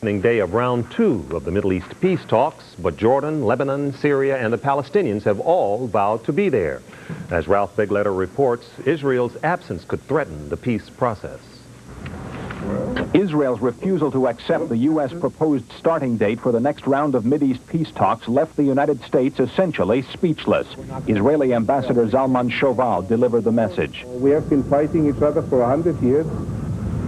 Opening day of round 2 of the Middle East peace talks, but Jordan, Lebanon, Syria, and the Palestinians have all vowed to be there. As Ralph Begletter reports, Israel's absence could threaten the peace process. Israel's refusal to accept the U.S. proposed starting date for the next round of Mideast peace talks left the United States essentially speechless. Israeli Ambassador Zalman Shoval delivered the message. We have been fighting each other for 100 years.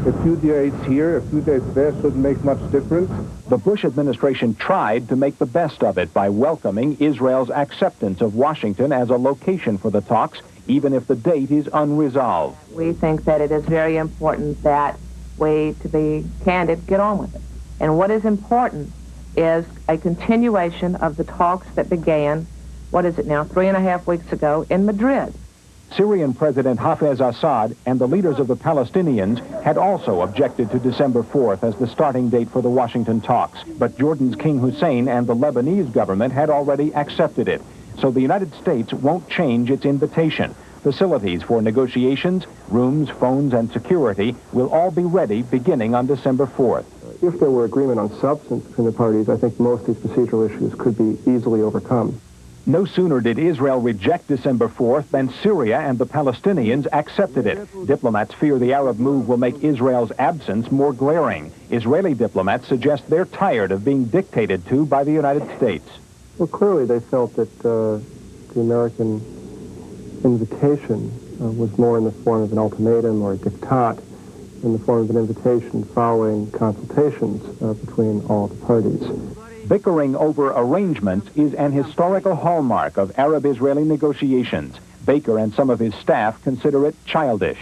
A few days here, a few days there shouldn't make much difference. The Bush administration tried to make the best of it by welcoming Israel's acceptance of Washington as a location for the talks, even if the date is unresolved. We think that it is very important that we, to be candid, get on with it. And what is important is a continuation of the talks that began, what is it now, 3.5 weeks ago in Madrid. Syrian President Hafez Assad and the leaders of the Palestinians had also objected to December 4th as the starting date for the Washington talks. But Jordan's King Hussein and the Lebanese government had already accepted it. So the United States won't change its invitation. Facilities for negotiations, rooms, phones, and security will all be ready beginning on December 4th. If there were agreement on substance between the parties, I think most of these procedural issues could be easily overcome. No sooner did Israel reject December 4th than Syria and the Palestinians accepted it. Diplomats fear the Arab move will make Israel's absence more glaring. Israeli diplomats suggest they're tired of being dictated to by the United States. Well, clearly they felt that the American invitation was more in the form of an ultimatum or a diktat, in the form of an invitation following consultations between all the parties. Bickering over arrangements is an historical hallmark of Arab-Israeli negotiations. Baker and some of his staff consider it childish.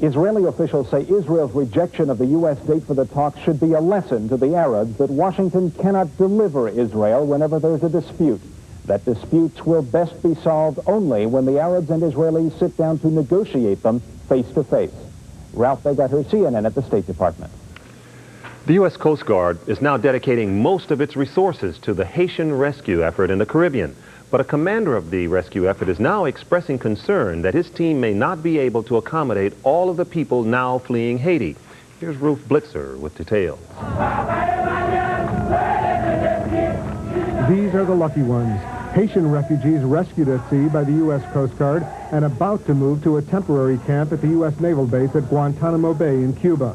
Israeli officials say Israel's rejection of the U.S. date for the talks should be a lesson to the Arabs that Washington cannot deliver Israel whenever there's a dispute. That disputes will best be solved only when the Arabs and Israelis sit down to negotiate them face to face. Ralph Begletter, CNN at the State Department. The U.S. Coast Guard is now dedicating most of its resources to the Haitian rescue effort in the Caribbean. But a commander of the rescue effort is now expressing concern that his team may not be able to accommodate all of the people now fleeing Haiti. Here's Ruth Blitzer with details. These are the lucky ones. Haitian refugees rescued at sea by the U.S. Coast Guard and about to move to a temporary camp at the U.S. Naval Base at Guantanamo Bay in Cuba.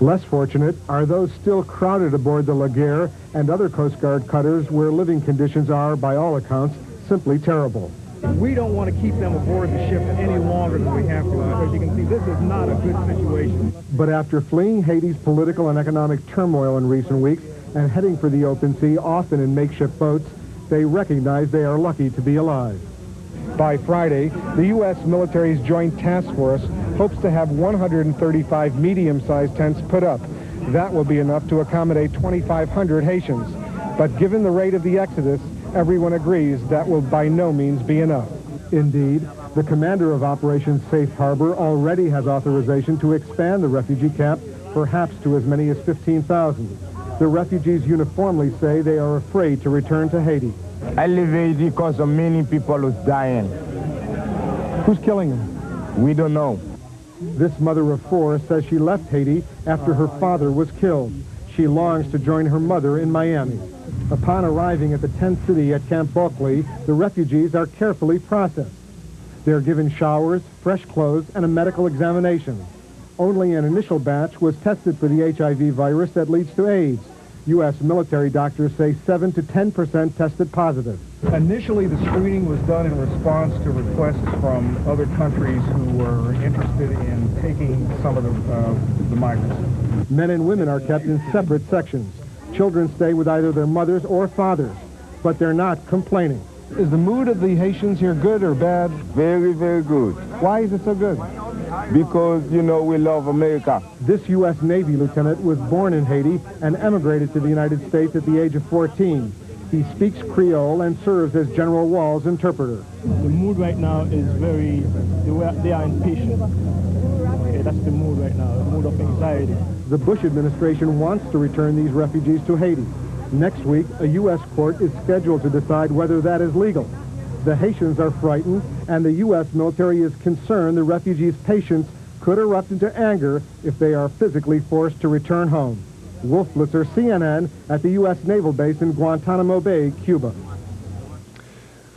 Less fortunate are those still crowded aboard the La Guerre and other Coast Guard cutters where living conditions are, by all accounts, simply terrible. We don't want to keep them aboard the ship any longer than we have to, because you can see this is not a good situation. But after fleeing Haiti's political and economic turmoil in recent weeks and heading for the open sea, often in makeshift boats, they recognize they are lucky to be alive. By Friday, the U.S. military's Joint Task Force hopes to have 135 medium-sized tents put up. That will be enough to accommodate 2,500 Haitians. But given the rate of the exodus, everyone agrees that will by no means be enough. Indeed, the commander of Operation Safe Harbor already has authorization to expand the refugee camp, perhaps to as many as 15,000. The refugees uniformly say they are afraid to return to Haiti. I leave Haiti because of many people who's dying. Who's killing them? We don't know. This mother of 4 says she left Haiti after her father was killed. She longs to join her mother in Miami. Upon arriving at the tent city at Camp Bulkley, the refugees are carefully processed. They're given showers, fresh clothes, and a medical examination. Only an initial batch was tested for the HIV virus that leads to AIDS. U.S. military doctors say 7 to 10% tested positive. Initially, the screening was done in response to requests from other countries who were interested in taking some of the migrants. Men and women are kept in separate sections. Children stay with either their mothers or fathers, but they're not complaining. Is the mood of the Haitians here good or bad? Very, very good. Why is it so good? Because, you know, we love America. This U.S. Navy lieutenant was born in Haiti and emigrated to the United States at the age of 14. He speaks Creole and serves as General Wall's interpreter. The mood right now is very, they are impatient. Okay, that's the mood right now, the mood of anxiety. The Bush administration wants to return these refugees to Haiti. Next week, a U.S. court is scheduled to decide whether that is legal. The Haitians are frightened, and the U.S. military is concerned the refugees' patience could erupt into anger if they are physically forced to return home. Wolf Blitzer, CNN, at the U.S. Naval Base in Guantanamo Bay, Cuba.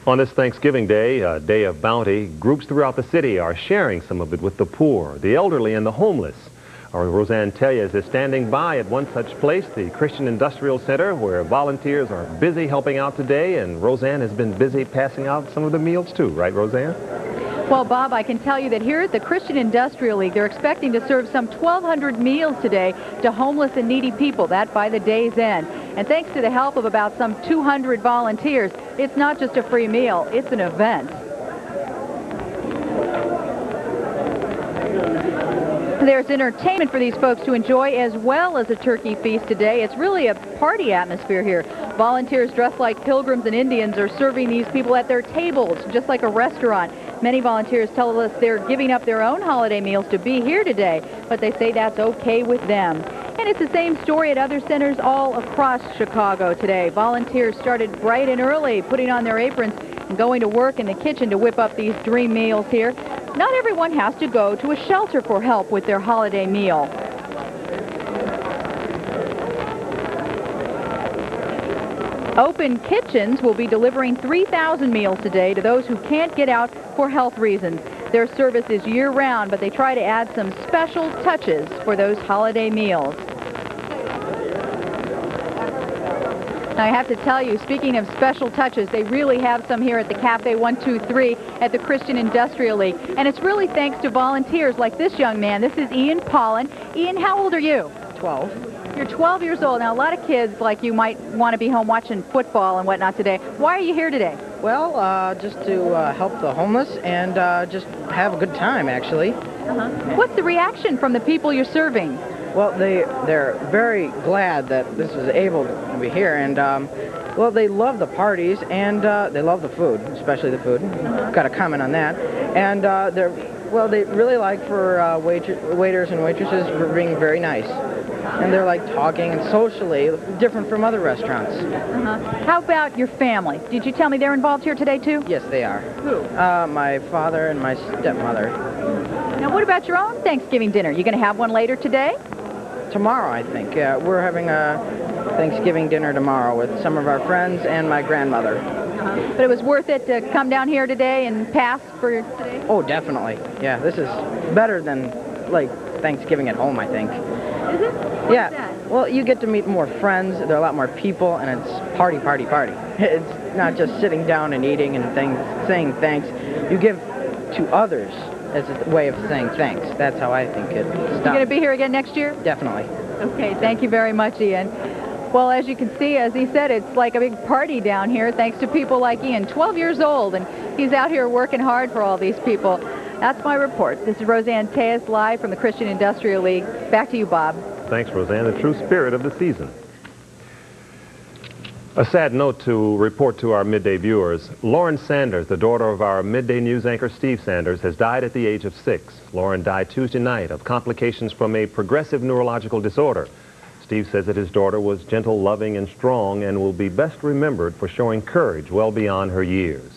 On this Thanksgiving Day, a day of bounty, groups throughout the city are sharing some of it with the poor, the elderly, and the homeless. Our Roseanne Tellez is standing by at one such place, the Christian Industrial Center, where volunteers are busy helping out today, and Roseanne has been busy passing out some of the meals too, right, Roseanne? Well, Bob, I can tell you that here at the Christian Industrial League, they're expecting to serve some 1,200 meals today to homeless and needy people, that by the day's end. And thanks to the help of about some 200 volunteers, it's not just a free meal, it's an event. There's entertainment for these folks to enjoy as well as a turkey feast today. It's really a party atmosphere here. Volunteers dressed like pilgrims and Indians are serving these people at their tables, just like a restaurant. Many volunteers tell us they're giving up their own holiday meals to be here today, but they say that's okay with them. And it's the same story at other centers all across Chicago today. Volunteers started bright and early, putting on their aprons and going to work in the kitchen to whip up these dream meals here. Not everyone has to go to a shelter for help with their holiday meal. Open Kitchens will be delivering 3,000 meals today to those who can't get out for health reasons. Their service is year-round, but they try to add some special touches for those holiday meals. Now, I have to tell you, speaking of special touches, they really have some here at the Cafe 123 at the Christian Industrial League. And it's really thanks to volunteers like this young man. This is Ian Pollan. Ian, how old are you? 12. You're 12 years old. Now, a lot of kids like you might want to be home watching football and whatnot today. Why are you here today? Well, just to help the homeless and just have a good time, actually. What's the reaction from the people you're serving? Well, they're very glad that this is able to be here, and well, they love the parties and they love the food, especially the food. Got to comment on that. And they really like for waiters and waitresses for being very nice, and they're like talking and socially different from other restaurants. How about your family? Did you tell me they're involved here today too? Yes, they are. Who? My father and my stepmother. Now, what about your own Thanksgiving dinner? You going to have one later today? Tomorrow, I think. We're having a Thanksgiving dinner tomorrow with some of our friends and my grandmother. But it was worth it to come down here today and pass for today? Oh, definitely. Yeah, this is better than, like, Thanksgiving at home, I think. Is it? Yeah. Well, you get to meet more friends. There are a lot more people, and it's party, party, party. It's not just sitting down and eating and saying thanks. You give to others as a way of saying thanks. That's how I think it's done. You going to be here again next year? Definitely. Okay, thank you very much, Ian. Well, as you can see, as he said, it's like a big party down here thanks to people like Ian, 12 years old, and he's out here working hard for all these people. That's my report. This is Roseanne Tellez live from the Christian Industrial League. Back to you, Bob. Thanks, Roseanne. The true spirit of the season. A sad note to report to our midday viewers. Lauren Sanders, the daughter of our midday news anchor Steve Sanders, has died at the age of 6. Lauren died Tuesday night of complications from a progressive neurological disorder. Steve says that his daughter was gentle, loving, and strong and will be best remembered for showing courage well beyond her years.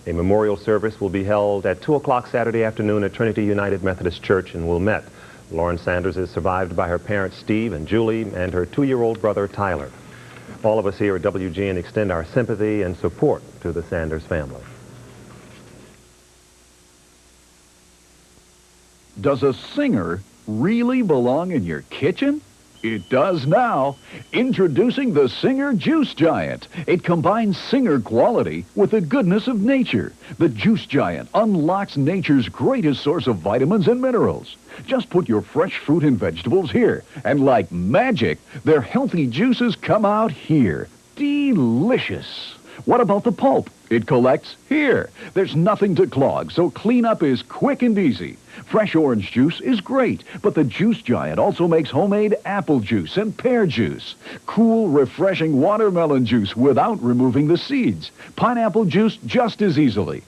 A memorial service will be held at 2 o'clock Saturday afternoon at Trinity United Methodist Church in Wilmette. Lauren Sanders is survived by her parents Steve and Julie and her 2-year-old brother Tyler. All of us here at WGN extend our sympathy and support to the Sanders family. Does a singer really belong in your kitchen? It does now. Introducing the Singer Juice Giant. It combines singer quality with the goodness of nature. The Juice Giant unlocks nature's greatest source of vitamins and minerals. Just put your fresh fruit and vegetables here, and like magic, their healthy juices come out here. Delicious. What about the pulp? It collects here. There's nothing to clog, so cleanup is quick and easy. Fresh orange juice is great, but the Juice Giant also makes homemade apple juice and pear juice. Cool, refreshing watermelon juice without removing the seeds. Pineapple juice just as easily.